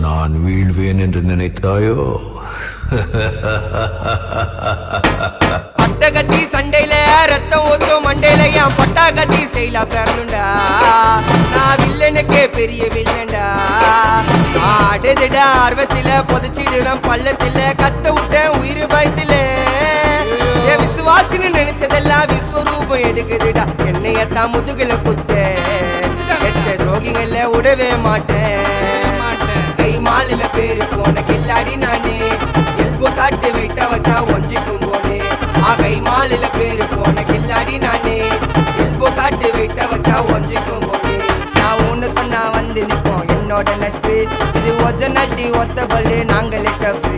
நான் வீழ்வேன் என்று நினைத்தாயோ? பட்டகத்தி சண்டையில ரத்தம் ஊத்தும் மண்டையில என் பட்டாகத்தி ஸ்டைலா பெறலுண்டா. நான் வில்லனுக்கே பெரிய வில்லன்டா. ஆடுதிட ஆர்வத்தில புதைச்சிடுவேன் பள்ளத்தில கத்த விட்டேன் உயிர் பயத்தில. என் விசுவாசின்னு நினைச்சதெல்லாம் விஸ்வரூபம் எடுக்குதுடா. என்னையத்தான் முதுகுல குத்த எச்ச துரோகிகள விடவே மாட்டேன். கை மாலில பேரு போன கில்லாடி நானே. எல்போ சாட்டு வெயிட்ட வச்சா ஒஞ்சிக்கும் போனே. கை மாலில பேரு போன கில்லாடி நானே. எல்போ சாட்டு வெயிட்ட வச்சா ஒஞ்சிக்கும் போனே. நான் ஒண்ணு சொன்னா வந்து நிப்போம் என்னோட நட்பு. இது ஒஜ நட்டி ஒத்த பல்லு நாங்களே டஃபு.